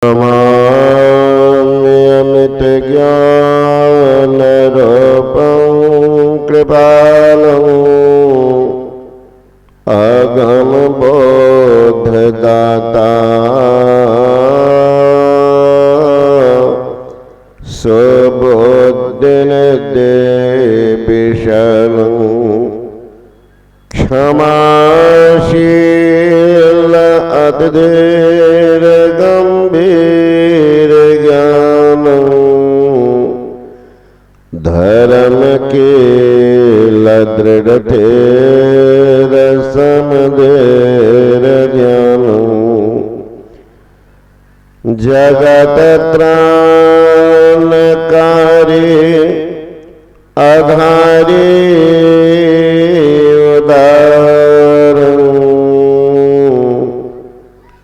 अमित ज्ञान रूपं कृपालं अगम बोधदाता सुबुद्धिन देविशलं क्षमाशील अतिधीर गंभीर ज्ञान धर्म के दृढ़ थेर समधेर ज्ञान जगत त्राणकारी आधारी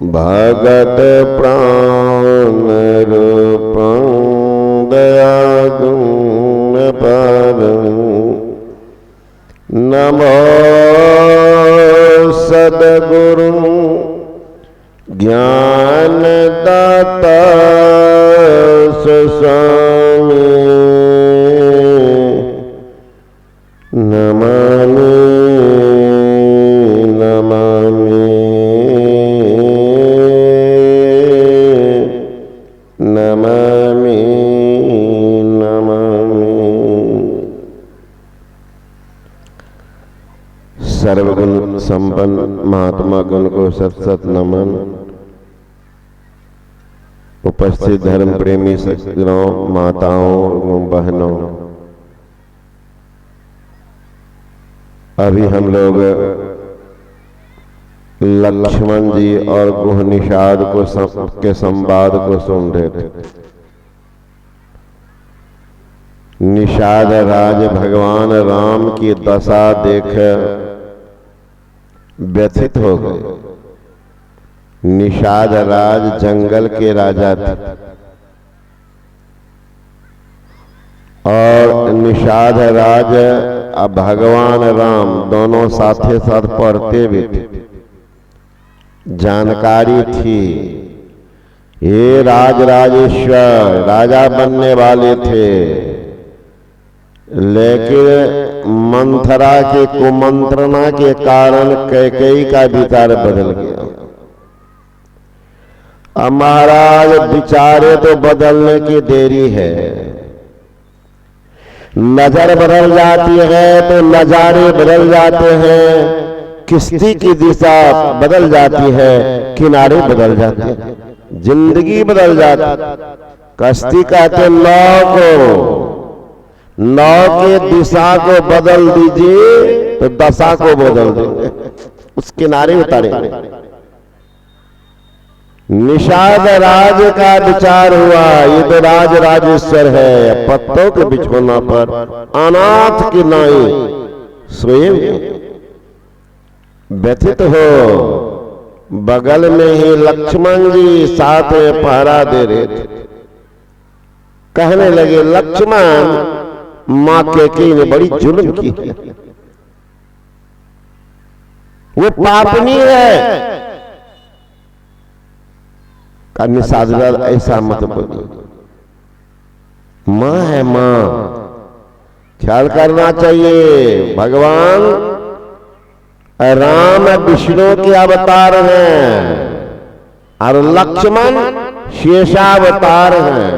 भगत प्राण रूपं दयागुण पारं नमो सद्गुरु ज्ञानदाता स्वामी नमामि नमामि नमामि नमामि। सर्वगुण संपन्न महात्मा गुण को सत सत नमन। उपस्थित धर्म प्रेमी सज्जनों, माताओं एवं बहनों, अभी हम लोग लक्ष्मण जी और गुह निषाद के संवाद को सुन रहे थे। निषाद राज भगवान राम की दशा देख व्यथित हो गए। निषाद राज जंगल के राजा थे और निषाद राज अब भगवान राम दोनों साथे साथ पढ़ते भी थे। जानकारी थी, ये राजराजेश्वर राजा बनने वाले थे, लेकिन मंथरा के कुमंत्रणा के कारण कैकेयी का विचार बदल गया। अब महाराज विचारे तो बदलने की देरी है। नजर बदल जाती है तो नजारे बदल जाते हैं, किश्ती की दिशा बदल जाती है, किनारे बदल जाते हैं, जिंदगी बदल जाती। कश्ती कहते नाव को, नाव के दिशा को बदल दीजिए तो दशा को बदल देंगे, उस किनारे उतारेंगे। निषाद राज का विचार हुआ, ये तो राज राजेश्वर है, पत्तों के बिछौना पर अनाथ की नाई सोए व्यथित हो। बगल में ही लक्ष्मण जी साथ में पहरा दे रहे थे। कहने लगे, लक्ष्मण, मां कैकेयी ने बड़ी जुल्म की है, वो पापनी है। निषाद ऐसा मत बोलिए, मां है मां, ख्याल करना चाहिए। भगवान राम विष्णु के अवतार हैं और लक्ष्मण शेषावतार हैं।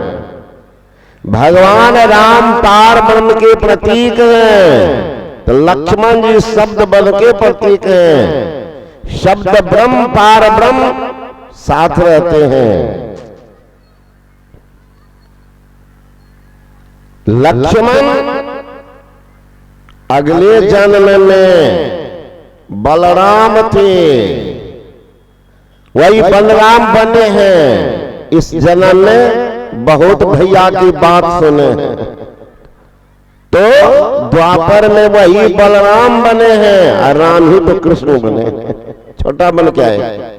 भगवान राम पार ब्रह्म के प्रतीक हैं तो लक्ष्मण जी शब्द बल के प्रतीक हैं। शब्द ब्रह्म पार ब्रह्म साथ रहते हैं। लक्ष्मण अगले जन्म में बलराम थे, वही बलराम बने हैं। इस जन्म में बहुत भैया की बात सुने हैं तो द्वापर में वही बलराम बने हैं और राम ही तो कृष्ण बने हैं। छोटा बन क्या है?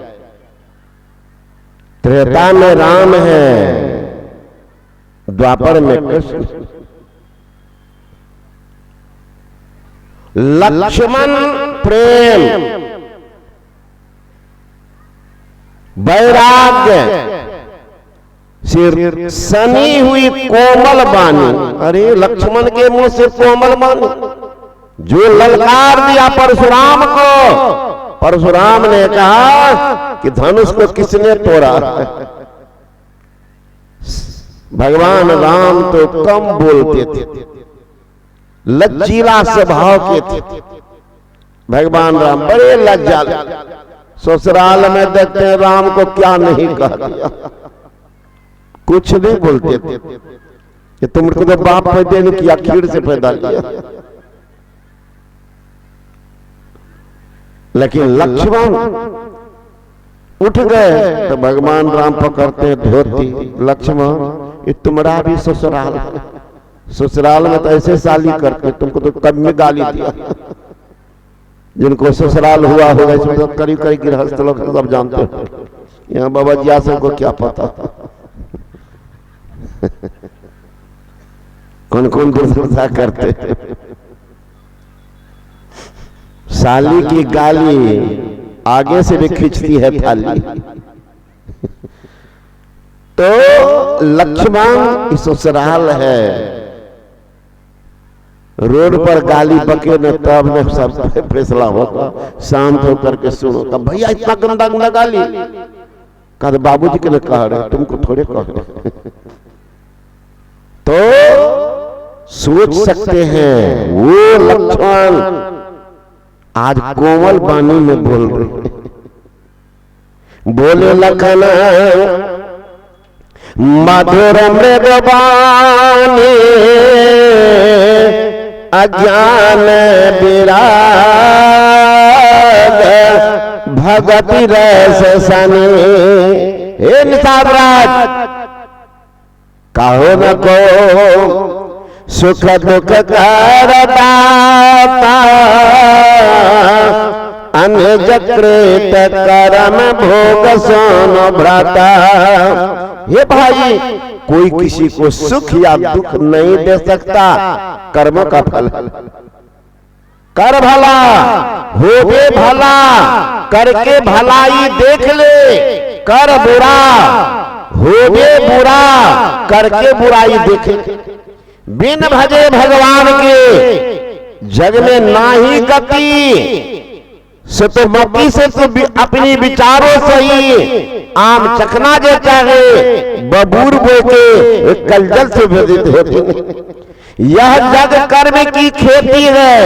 त्रेता में राम है, द्वापर में कृष्ण। लक्ष्मण प्रेम, वैराग्य सिर सनी हुई कोमल बानी। अरे लक्ष्मण के मुंह से कोमल बानी, जो ललकार दिया परशुराम को। परशुराम ने कहा कि धनुष को किसने तोड़ा? भगवान राम तो कम बोलते थे, लज्जीला स्वभाव के थे। भगवान राम बड़े लज्जा, ससुराल में देखते हैं राम को क्या नहीं कह दिया, कुछ नहीं बोलते थे कि तुमको तो बाप पैदा नहीं किया, खीर से पैदा किया। लेकिन लक्ष्मण उठ गए तो भगवान राम पकड़ते धोती। लक्ष्मण ये तुम्हारा भी ससुराल है, ससुराल में तो ऐसे साली करते, तुमको तो कब में गाली दिया। जिनको ससुराल हुआ होगा इसमें तो करीब करीब गृहस्थ लोग सब जानते हैं। यहाँ बाबा जी से को क्या पता कौन कौन दुर्दशा करते। साली की गाली आगे से भी खींचती है थाली। तो लक्ष्मण ससुराल है, रोड पर गाली बके न तब न सब फैसला होगा। शांत होकर के सुनो। कब भैया इतना गंदा गंदा गाली? कहा बाबूजी के लिए कह रहे, तुमको थोड़े कह रहे। तो सोच सकते हैं वो लक्ष्मण आज कोमल बानी में बोल रहे। बोले लखन मधुर मृदुबानी अज्ञान विराग भगति रस सनी। हे निषादराज कहो न को सुख दुख करदाता अनजकृत कर्म भोग सोनो भ्राता। ये भाई कोई किसी को सुख या दुख नहीं दे सकता, कर्मों का फल। कर भला हो बे भला, करके भलाई देख ले। कर बुरा हो बे बुरा, करके बुराई देख ले। बिन भजे भगवान के जग में नाही गति। से तो मक्की से तो अपनी विचारों से ही आम चखना जे चाहे बबूर बोके कलजल से व्यतीत होती। यह जग कर्म की खेती है,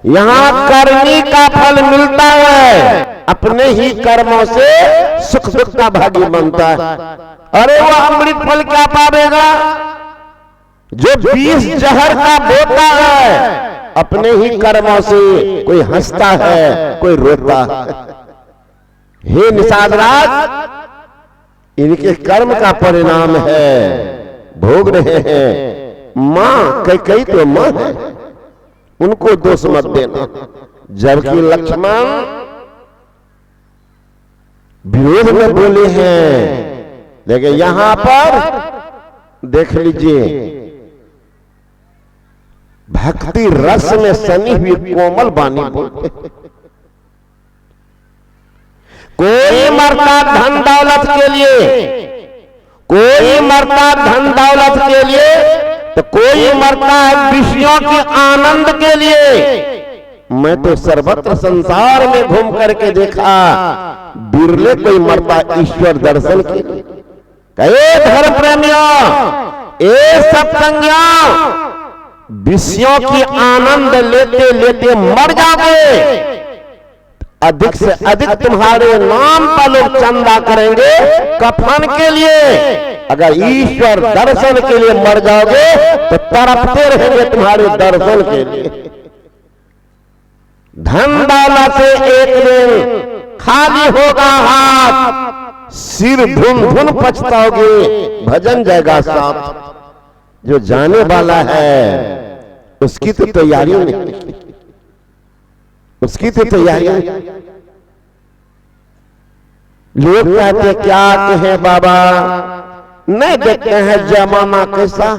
यहाँ करनी का फल मिलता है। अपने ही कर्मों से सुख दुख का भागी बनता है। अरे वो अमृत फल क्या पावेगा जो 20 जहर का बोता है? अपने ही कर्मों से कोई हंसता है, कोई रोता है। हे निषादराज, इनके कर्म का परिणाम है, भोग रहे हैं। मां कई तो मां है, उनको दोष मत देना। जबकि लक्ष्मण विरोध में बोले हैं। देखिए यहां पर देख लीजिए, भक्ति रस में सनी हुई कोमल बानी बोलते। कोई मरता धन दौलत के लिए, कोई मरता धन दौलत के लिए, तो कोई मरता है विषयों के आनंद के लिए। मैं तो सर्वत्र संसार में घूम करके देखा, बिरले कोई मरता ईश्वर दर्शन के लिए। कहे धर्म प्रेमियों, ए सत्संगियों, विषयों की आनंद लेते लेते मर जाओगे। अधिक से अधिक तुम्हारे नाम पर लोग चंदा करेंगे कफन के लिए। अगर ईश्वर दर्शन के लिए मर जाओगे तो तड़पते रहेंगे तुम्हारे दर्शन के लिए। धन दौलत से एक दिन खाली होगा हाथ, सिर धुन धुन पछताओगे, भजन जाएगा साथ। जो जाने वाला है उसकी तो तैयारी नहीं, उसकी तो तैयारी। लोग कहते क्या कहे बाबा, नहीं देखते हैं जमाना कैसा।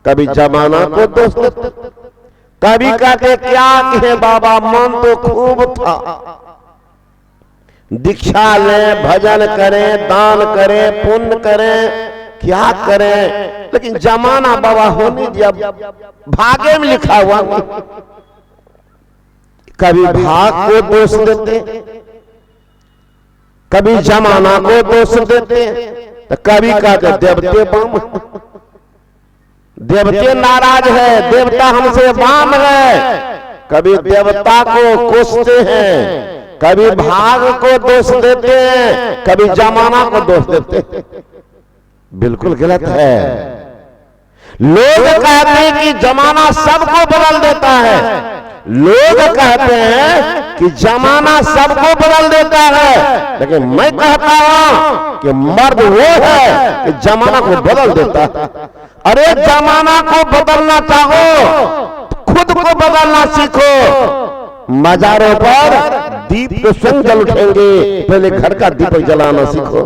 कभी जमाना को दोष देते, कभी कहते क्या कहे बाबा, मन तो खूब था, दीक्षा लें, भजन करें, दान करें, पुण्य करें, क्या करें, लेकिन जमाना बाबा हो नहीं दिया, भाग्य में लिखा हुआ। कभी भाग को दोष देते, कभी जमाना को दोष देते, तो कभी कहते देवते बम, देवते नाराज है, देवता हमसे बाम है। कभी देवता को कोसते हैं, कभी भाग को दोष देते हैं, कभी जमाना को दोष देते हैं। बिल्कुल गलत है। लोग कहते हैं कि जमाना सबको बदल देता है, लोग कहते हैं कि जमाना सबको बदल देता है, लेकिन मैं कहता हूं कि मर्द वो है कि जमाना को बदल देता है। अरे जमाना को बदलना चाहो, खुद को बदलना सीखो। मजारों पर दीप के संग जल उठेंगे, पहले घर का दीपक जलाना सीखो।